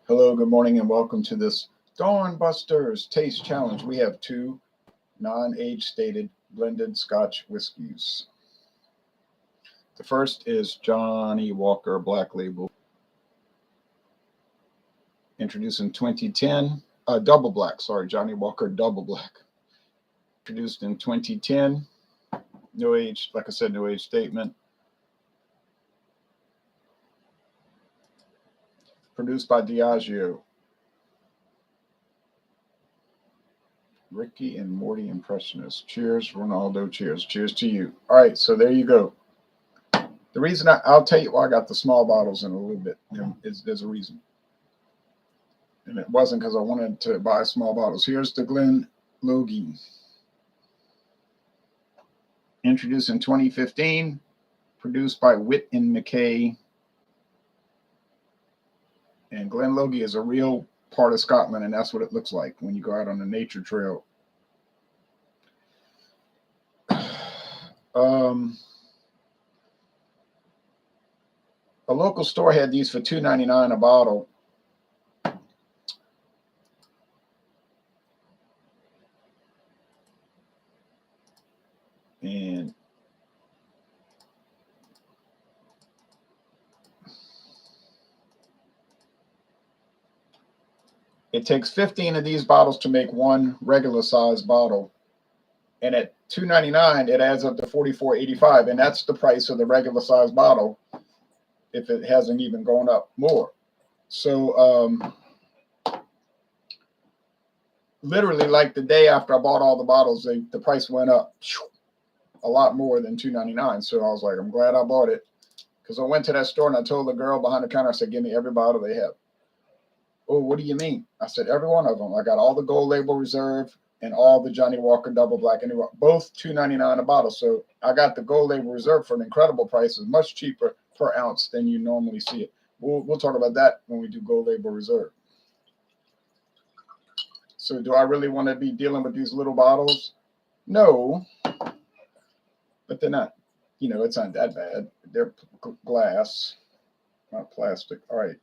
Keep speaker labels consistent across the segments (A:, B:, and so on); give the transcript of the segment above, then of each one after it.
A: Hello, good morning, and welcome to this Dawn Busters Taste Challenge. We have two non-age stated blended Scotch whiskies. The first is Johnnie Walker Black Label, introduced in 2010. Double Black, sorry, Johnnie Walker Double Black, introduced in 2010. No age, like I said, no age statement. Produced by Diageo. Ricky and Morty Impressionist. Cheers, Ronaldo. Cheers. Cheers to you. All right, so there you go. The reason I'll tell you why I got the small bottles in a little bit. There's a reason. And it wasn't because I wanted to buy small bottles. Here's the Glen Logie. Introduced in 2015. Produced by Witt and McKay. And Glen Logie is a real part of Scotland, and that's what it looks like when you go out on a nature trail. A local store had these for $2.99 a bottle. And it takes 15 of these bottles to make one regular size bottle. And at $2.99, it adds up to $44.85. And that's the price of the regular size bottle if it hasn't even gone up more. So literally, like the day after I bought all the bottles, the price went up a lot more than $2.99. So I was like, I'm glad I bought it. Because I went to that store and I told the girl behind the counter, I said, give me every bottle they have. Oh, what do you mean? I said, every one of them. I got all the Gold Label Reserve and all the Johnnie Walker Double Black, and both $2.99 a bottle. So I got the Gold Label Reserve for an incredible price. It's much cheaper per ounce than you normally see it. We'll talk about that when we do Gold Label Reserve. So do I really want to be dealing with these little bottles? No, but they're not, it's not that bad. They're glass, not plastic. All right.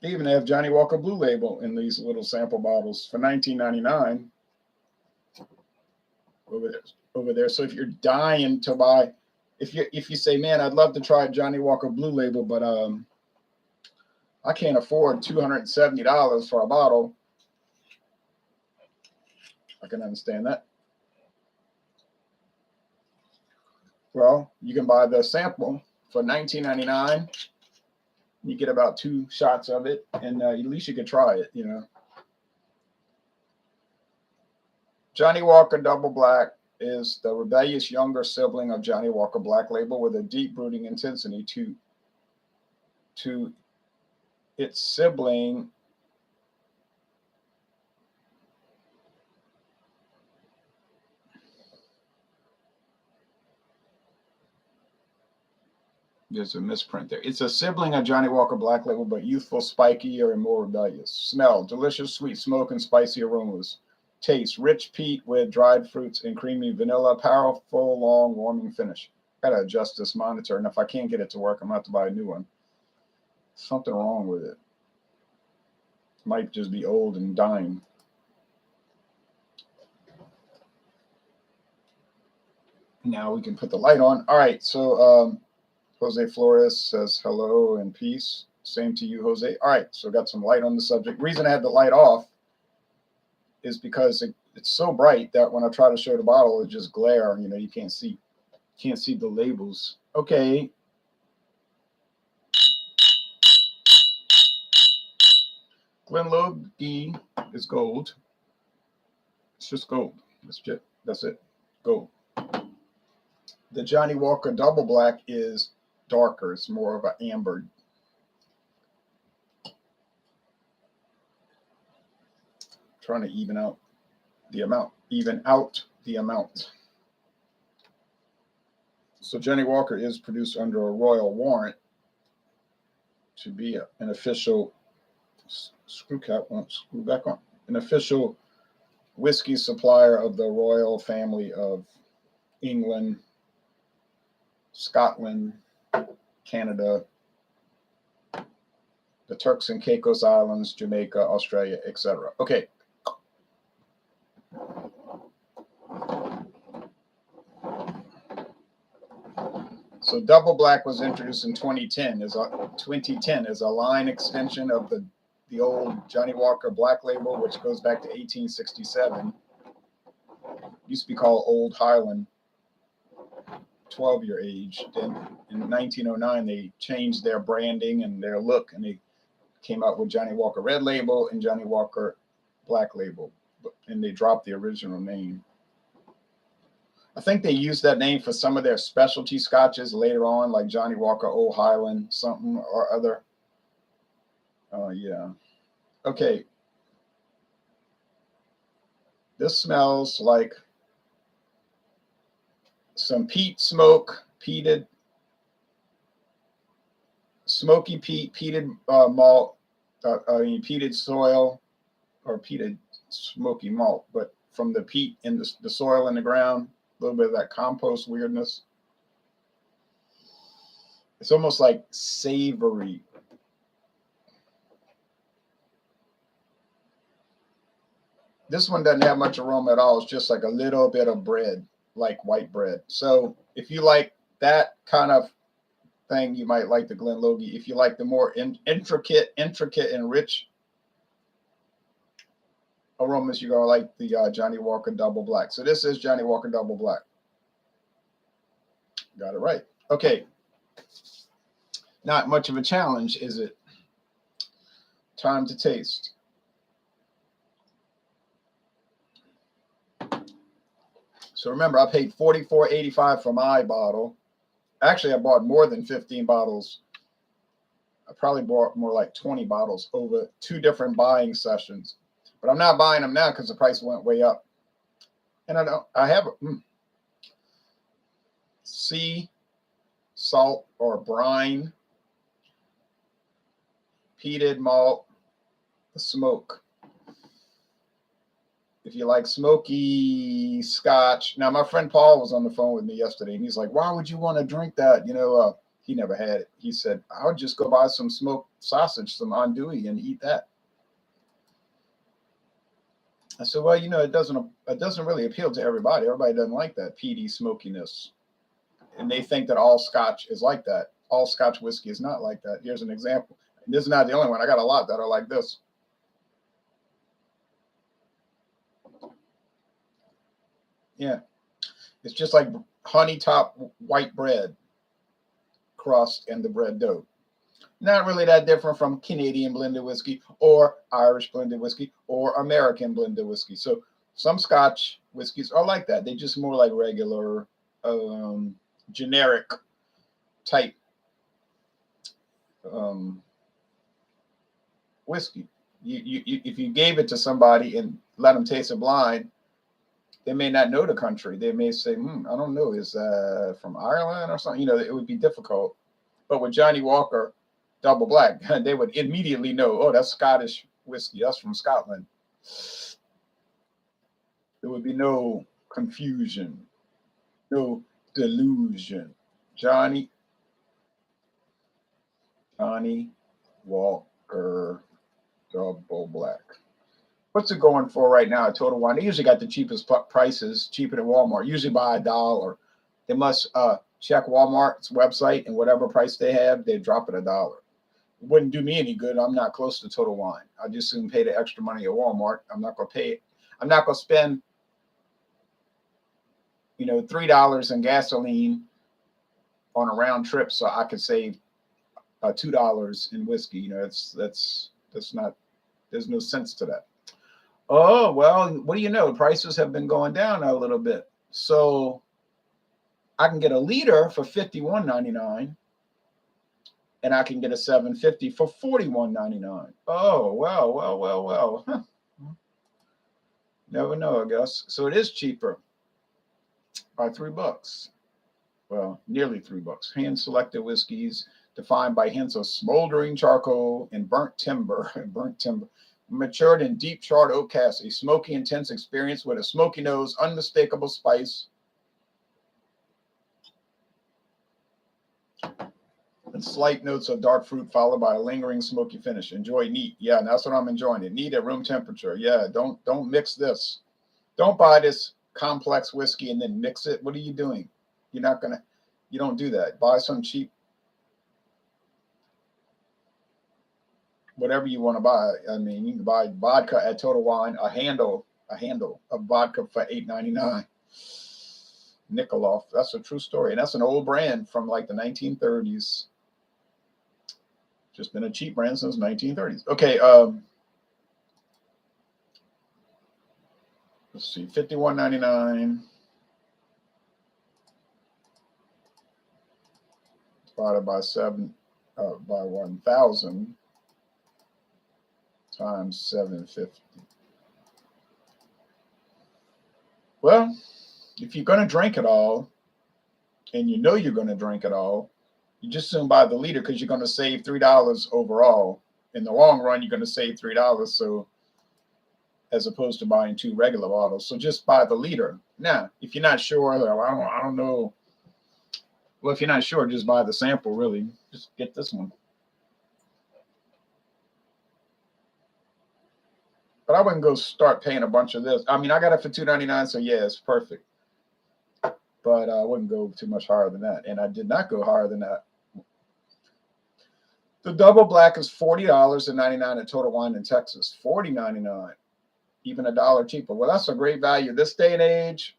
A: They even have Johnnie Walker Blue Label in these little sample bottles for $19.99 over there. So if you're dying to buy, if you say, man, I'd love to try Johnnie Walker Blue Label, but I can't afford $270 for a bottle, I can understand that. Well, you can buy the sample for $19.99. You get about 2 shots of it, and at least you could try it, Johnnie Walker Double Black is the rebellious younger sibling of Johnnie Walker Black Label with a deep brooding intensity to its sibling. There's a misprint there. It's a sibling of Johnnie Walker Black Label, but youthful, spicier, and more rebellious. Smell, delicious, sweet smoke and spicy aromas. Taste, rich peat with dried fruits and creamy vanilla. Powerful, long, warming finish. Gotta adjust this monitor, and if I can't get it to work, I'm gonna have to buy a new one. Something wrong with it. Might just be old and dying. Now we can put the light on. All right, so Jose Flores says hello and peace. Same to you, Jose. All right, so got some light on the subject. Reason I had the light off is because it's so bright that when I try to show the bottle, it just glare. You can't see the labels. Okay. Glen Logie is gold. It's just gold. That's it. Gold. The Johnnie Walker Double Black is darker. It's more of an amber. Trying to even out the amount. So Johnnie Walker is produced under a royal warrant to be an official screw back on, an official whiskey supplier of the royal family of England, Scotland, Canada, the Turks and Caicos Islands, Jamaica, Australia, etc. Okay. So Double Black was introduced in 2010 as a line extension of the old Johnnie Walker Black label, which goes back to 1867. Used to be called Old Highland, 12-year age. Then in 1909, they changed their branding and their look, and they came out with Johnnie Walker Red Label and Johnnie Walker Black Label, and they dropped the original name. I think they used that name for some of their specialty scotches later on, like Johnnie Walker Old Highland something or other. Yeah. Okay. This smells like some peat smoke, peated, smoky peat, peated malt, peated soil, or peated smoky malt, but from the peat in the soil in the ground, a little bit of that compost weirdness. It's almost like savory. This one doesn't have much aroma at all. It's just like a little bit of bread, like white bread. So if you like that kind of thing, you might like the Glen Logie. If you like the more intricate and rich aromas, you're going to like the Johnnie Walker Double Black. So this is Johnnie Walker Double Black. Got it right. Okay. Not much of a challenge, is it? Time to taste. So remember, I paid $44.85 for my bottle. Actually, I bought more than 15 bottles. I probably bought more like 20 bottles over 2 different buying sessions. But I'm not buying them now because the price went way up. And I have sea salt or brine, peated malt, smoke. If you like smoky Scotch. Now, my friend Paul was on the phone with me yesterday, and he's like, why would you want to drink that? You know, he never had it. He said, I would just go buy some smoked sausage, some andouille, and eat that. I said, well, you know, it doesn't really appeal to everybody. Everybody doesn't like that peaty smokiness. And they think that all Scotch is like that. All Scotch whiskey is not like that. Here's an example. And this is not the only one. I got a lot that are like this. Yeah. It's just like honey top white bread crust and the bread dough. Not really that different from Canadian blended whiskey or Irish blended whiskey or American blended whiskey. So some Scotch whiskeys are like that. They're just more like regular, generic type whiskey. If you gave it to somebody and let them taste it blind, they may not know the country. They may say, I don't know, is from Ireland or something? You know, it would be difficult. But with Johnnie Walker Double Black, they would immediately know, oh, that's Scottish whiskey. That's from Scotland. There would be no confusion, no delusion. Johnnie Walker Double Black. What's it going for right now at Total Wine? They usually got the cheapest prices, cheaper than Walmart, usually by $1. They must check Walmart's website, and whatever price they have, they drop it $1. It wouldn't do me any good. I'm not close to Total Wine. I just soon pay the extra money at Walmart. I'm not going to pay it. I'm not going to spend, you know, $3 in gasoline on a round trip so I could save $2 in whiskey. You know, that's not. There's no sense to that. Oh, well, what do you know? Prices have been going down a little bit. So I can get a liter for $51.99, and I can get a 750 for $41.99. Oh, well. Huh. Never know, I guess. So it is cheaper by $3. Well, nearly $3. Hand-selected whiskeys defined by hints of smoldering charcoal and burnt timber. Matured in deep charred oak casks, a smoky, intense experience with a smoky nose, unmistakable spice. And slight notes of dark fruit followed by a lingering smoky finish. Enjoy neat. Yeah, and that's what I'm enjoying. It neat at room temperature. Yeah, don't mix this. Don't buy this complex whiskey and then mix it. What are you doing? You're not gonna. You don't do that. Buy some cheap, whatever you want to buy. I mean, you can buy vodka at Total Wine, a handle of vodka for $8.99. Nikolov. That's a true story, and that's an old brand from like the 1930s. Just been a cheap brand since 1930s. Okay, let's see, $51.99 divided by 1,000 times 750. Well, if you're going to drink it all, and you know you're going to drink it all, you just soon buy the liter because you're going to save $3 overall. In the long run, you're going to save $3. So, as opposed to buying 2 regular bottles, so just buy the liter. Now, if you're not sure, I don't know. Well, if you're not sure, just buy the sample. Really, just get this one. But I wouldn't go start paying a bunch of this. I mean, I got it for $2.99, so yeah, it's perfect. But I wouldn't go too much higher than that, and I did not go higher than that. The Double Black is $40.99 at Total Wine in Texas. $40.99, even $1 cheaper. Well, that's a great value this day and age.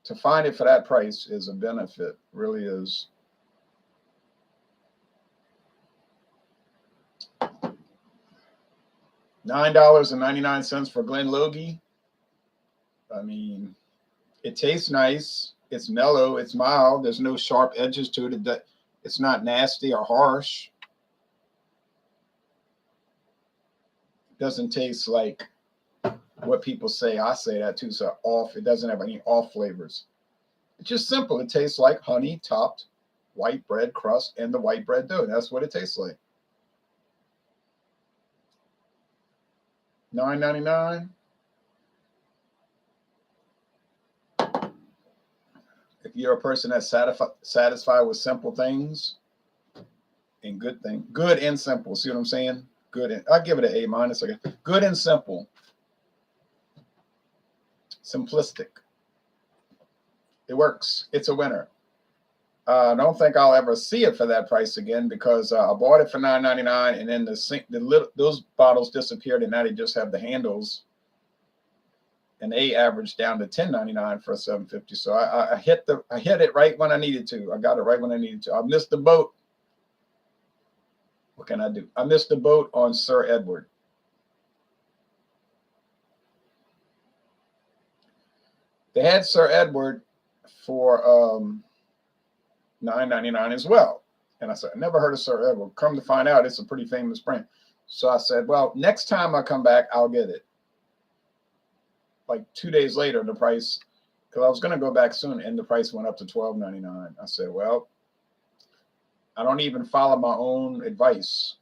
A: To find it for that price is a benefit. Really is. $9.99 for Glen Logie. I mean, it tastes nice. It's mellow. It's mild. There's no sharp edges to it. It's not nasty or harsh. It doesn't taste like what people say. I say that too. So off. It doesn't have any off flavors. It's just simple. It tastes like honey topped white bread crust and the white bread dough. That's what it tastes like. $9.99. If you're a person that's satisfied with simple things and good things, good and simple. See what I'm saying? Good. And, I'll give it an A minus. Good and simple. Simplistic. It works. It's a winner. I don't think I'll ever see it for that price again because I bought it for $9.99 and then those bottles disappeared and now they just have the handles. And they averaged down to $10.99 for a 750. So I hit it right when I needed to. I got it right when I needed to. I missed the boat. What can I do? I missed the boat on Sir Edward. They had Sir Edward for $9.99 as well. And I said, I never heard of Sir Edward. Come to find out, it's a pretty famous brand. So I said, well, next time I come back, I'll get it. Like 2 days later, the price, because I was going to go back soon, and the price went up to $12.99. I said, well, I don't even follow my own advice.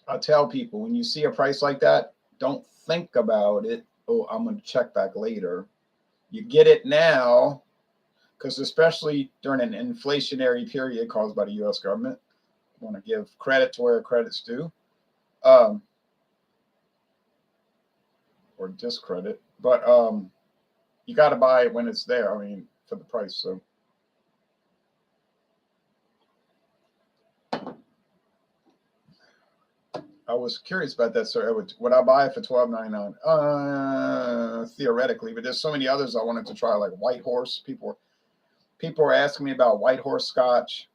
A: I tell people, when you see a price like that, don't think about it. Oh, I'm going to check back later. You get it now, because especially during an inflationary period caused by the U.S. government, I want to give credit to where credit's due. Or discredit, but you got to buy it when it's there. I mean, for the price. So I was curious about that, sir. Would I buy it for $12.99? Theoretically, but there's so many others I wanted to try, like White Horse. People were asking me about White Horse Scotch,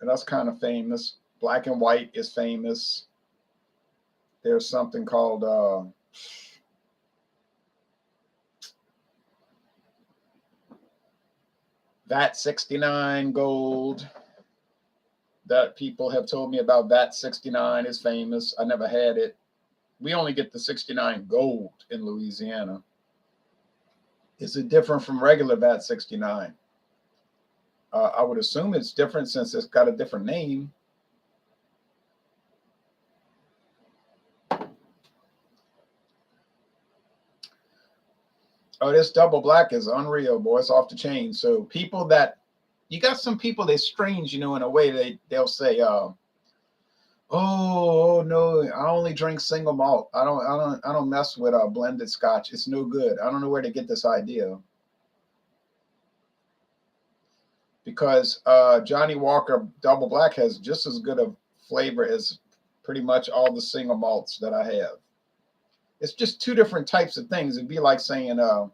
A: and that's kind of famous. Black and White is famous. There's something called VAT 69 Gold that people have told me about. VAT 69 is famous. I never had it. We only get the 69 Gold in Louisiana. Is it different from regular VAT 69? I would assume it's different since it's got a different name. Oh, this double black is unreal, boy. It's off the chain. So people that you got some people they're strange, you know, in a way they'll say, oh no, I only drink single malt. I don't mess with blended Scotch. It's no good. I don't know where to get this idea. Because Johnnie Walker Double Black has just as good a flavor as pretty much all the single malts that I have. It's just two different types of things. It'd be like saying, oh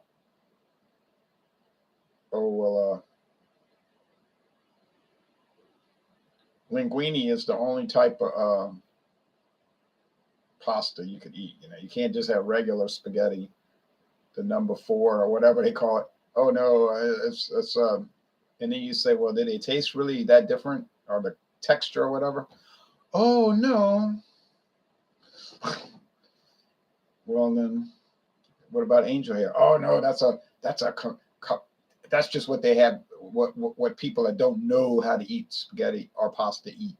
A: well, linguine is the only type of pasta you could eat. You know, you can't just have regular spaghetti, the number 4 or whatever they call it. Oh no, it's and then you say, well, did they taste really that different, or the texture or whatever? Oh no. Well then, what about angel hair? Oh no, that's just what they have. What people that don't know how to eat spaghetti or pasta eat.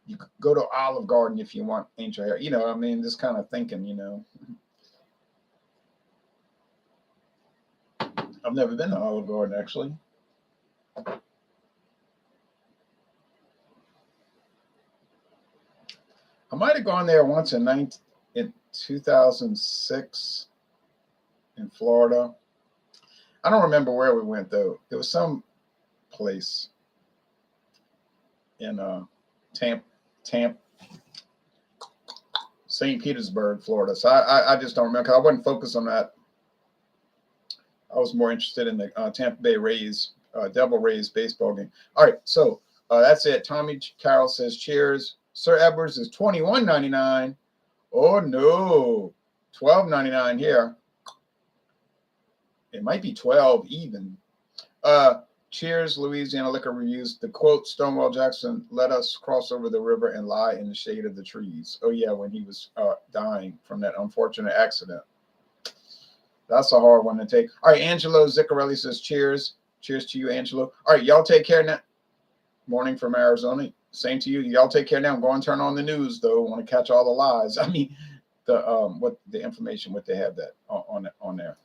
A: You could go to Olive Garden if you want angel hair. You know, I mean, this kind of thinking. You know, I've never been to Olive Garden actually. I might have gone there once in 2006 in Florida. I don't remember where we went though. It was some place in Tampa, St. Petersburg, Florida. So I just don't remember, 'cause I wasn't focused on that. I was more interested in the Tampa Bay Rays, Devil Rays baseball game. All right, so that's it. Tommy Carroll says cheers. Sir Edwards is $21.99. Oh no, $12.99 here. It might be 12 even. Cheers, Louisiana Liquor Reviews. The quote, Stonewall Jackson, let us cross over the river and lie in the shade of the trees. Oh yeah, when he was dying from that unfortunate accident. That's a hard one to take. All right, Angelo Ziccarelli says cheers. Cheers to you, Angelo. All right, y'all take care now. Morning from Arizona. Same to you. Y'all take care now. Go and turn on the news, though. Want to catch all the lies. I mean, the information, what they have that on there.